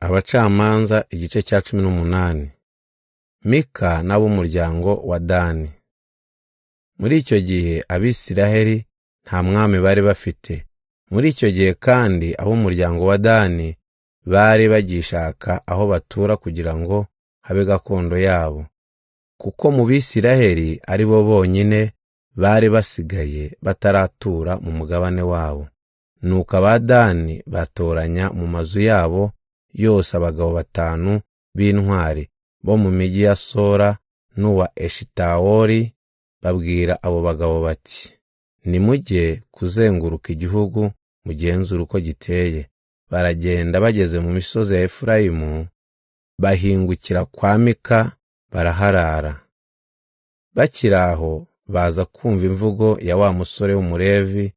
Abacamanza igice cya 18. Mika n'ab'umuryango wa Dani. Muri icyo gihe Abisiraheli nta mwami bari bafite. Muri icyo gihe kandi ab'umuryango wa Dani bari bagishaka aho batura kugira ngo habe gakondo yabo, kuko mu Bisiraheli ari bo bonyine bari basigaye bataratura mu mugabane wabo. Nuko Abadani batoranya mu mazu yabo yose abagabo 5 b'intwari bo mu migi ya Sora n'uwa Eshitawoli, babwira abo bagabo bati, nimujye kuzenguruka igihugu mugenzura uko giteye. Baragenda bageze mu misozi ya Efurayimu, bahingukira kwa Mika baraharara. Bakiri aho baza kumva imvugo ya wa musore w'umulevi,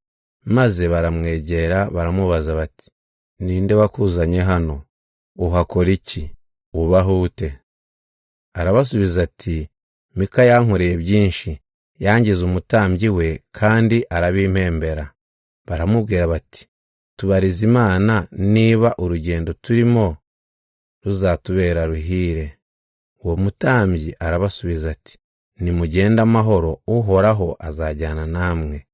maze baramwegera baramubaza bati, ninde wakuzanye hano? Uhakora iki? Ubaho ute? Arabasubiza ati, Mika yankoreye byinshi, yangize umutambyi we kandi arabimpembera. Baramubwira bati, tubarize Imana niba urugendo turimo ruzatubera ruhire. Uwo mutambyi arabasubiza ati, nimugende amahoro, Uhoraho azajyana namwe.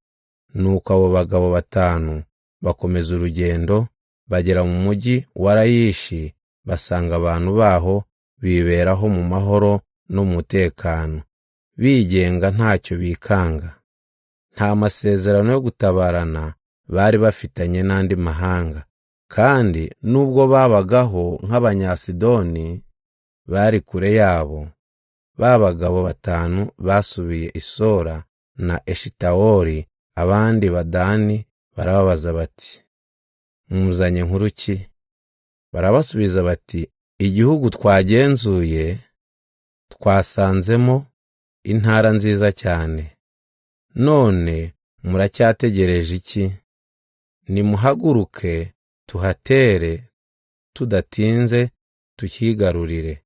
Nuko abo bagabo 5 bakomeza urugendo, bagera mu mujyi wa Layishi, basanga abantu baho biberaho mu mahoro no mu mutekano, bigenga ntacyo bikanga. Nta masezerano yo gutabarana bari bafitanye n'andi mahanga, kandi nubwo babagaho nk'Abanyasidoni bari kure yabo. Ba bagabo 5 basubiye i Sora na Eshitawoli. Abandi Badani barababaza bati, muzanye nkuru ki? Barabasubiza bati, igihugu twagenzuye twasanzemo intara nziza cyane. None muracyategereje iki? Nimuhaguruke tuhatere, tudatinze tukigarurire.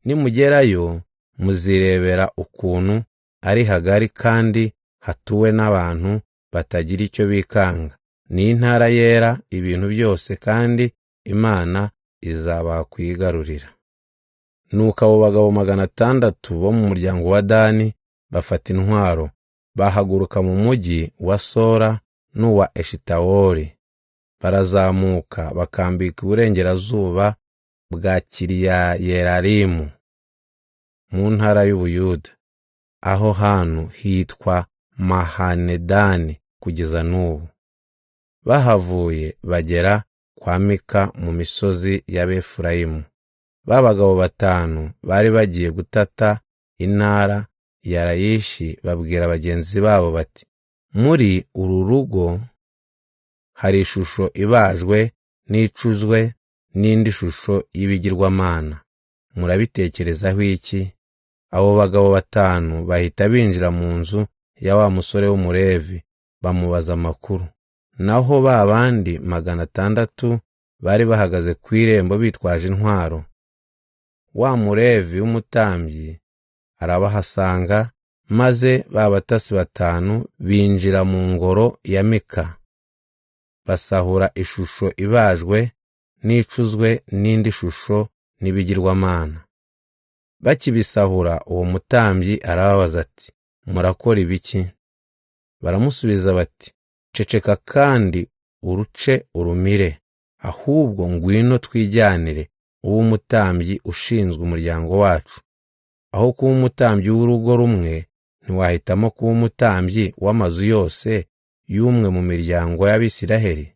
Nimugerayo muzirebera ukuntu ari hagari kandi hatuwe n'abantu batagira icyo bikanga. Ni intara yera ibintu byose, kandi Imana izabaha kuyigarurira. Nuko abo bagabo 600 bo mu muryango wa Dani bafata intwaro, bahaguruka mu mujyi wa Sora n'uwa Eshitawoli. Barazamuka bakambika iburengerazuba bwa Kiriyayerimu mu ntara y'Ubuyuda. Aho hantu hitwa Mahanedani kugeza n'ubu. Bahavuye bagera kwa Mika mu misozi y'Abefurayimu. Ba bagabo 5 bari bagiye gutata intara ya Layishi, babwira bagenzi babo bati, muri uru rugo hari ishusho ibajwe n'icuzwe n'indi shusho y'ibigirwamana. Murabitekerezaho iki? Abo bagabo 5 bahita binjira mu nzu ya wa musore w'umulevi, bamubaza amakuru. Naho ba bandi 600 bari bahagaze ku irembo bitwaje intwaro. Wa mulevi w'umutambyi arabahasanga, maze ba batasi 5 binjira mu ngoro ya Mika, basahura ishusho ibajwe n'icuzwe n'indi shusho n'ibigirwamana. Bakibisahura, uwo mutambyi arababaza ati, murakora ibiki? Baramusubiza bati, ceceka kandi uruce urumire, ahubwo ngwino twijyanire uwo umutambyi ushinzwe umuryango wacu. Aho kuba umutambyi w'urugo rumwe, ntiwahitamo kuba umutambyi w'amazu yose y'umwe mu miryango y'Abisiraheli?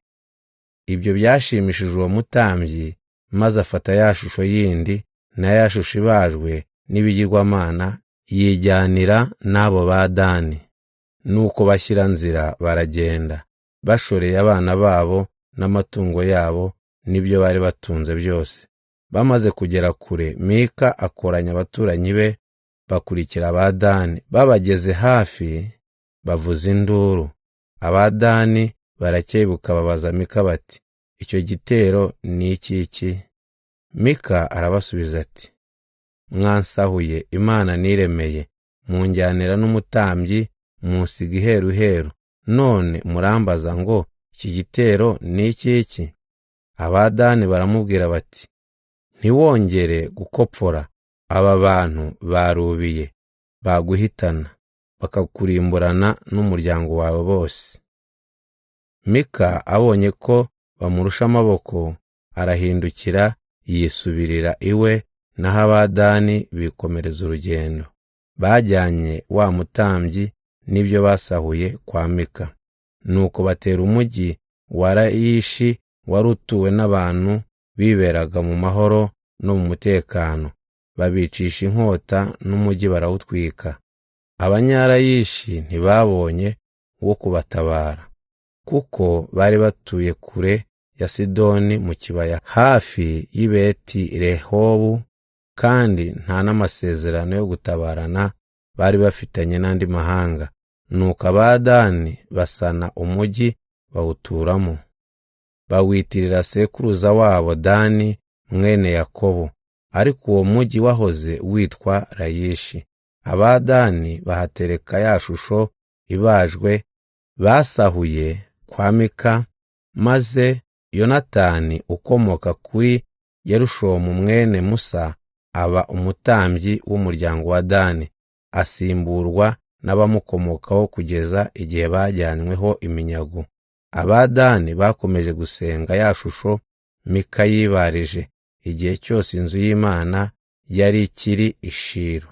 Ibyo byashimishije uwo mutambyi, maze afata ya shusho yindi na ya shusho ibajwe n'ibigirwamana, yijyanira n'abo ba Dani. Nuko bashyira nzira baragenda, bashoreye abana babo n'amatungo yabo n'ibyo bari batunze byose. Bamaze kugera kure, Mika akoranya abaturanyi be bakurikira Abadani. Babageze hafi, bavuza induru. Abadani barakebuka babaza Mika bati, icyo gitero ni iki? Mika arabasubiza ati, mwansahuye, Imana niremeye, munjyanira n'umutambyi, munsiga iheruheru, none murambaza ngo iki gitero ni iki? Abadani baramubwira bati, ntiwongere gukopfora. Aba bantu barubiye baguhitana, bakakurimburana n'umuryango wawe bose. Mika abonye ko bamurusha amaboko, arahindukira yisubirira iwe, naho Abadani bikomereza urugendo. Bajyanye wa mutambyi n'ibyo basahuye kwa Mika. Nuko batera umugi wa Layishi wari utuwe n'abantu biberaga mu mahoro no mu mutekano, babicisha inkota n'umugi barawutwika. Abanyalayishi ntibabonye uwo kubatabara, kuko bari batuye kure ya Sidoni mu kibaya hafi y'i Beti Rehobu, kandi nta n'amasezerano yo gutabarana bari bafitanye n'andi mahanga. Nuko Abadani basana umugi bawuturamo, bawitirira sekuruza wabo Dani mwene Yakobo, ariko uwo mugi wahoze witwa Layishi. Abadani bahatereka ya shusho ibajwe basahuye kwa Mika, maze Yonatani ukomoka kuri Yerushomu mwene Musa aba umutambyi w'umuryango wa Dani, asimburwa n'abamukomokaho kugeza igihe bajyanyweho iminyago. Abadani bakomeje gusenga ya shusho Mika yibarije igihe cyose inzu y'Imana yari ikiri i Shilo.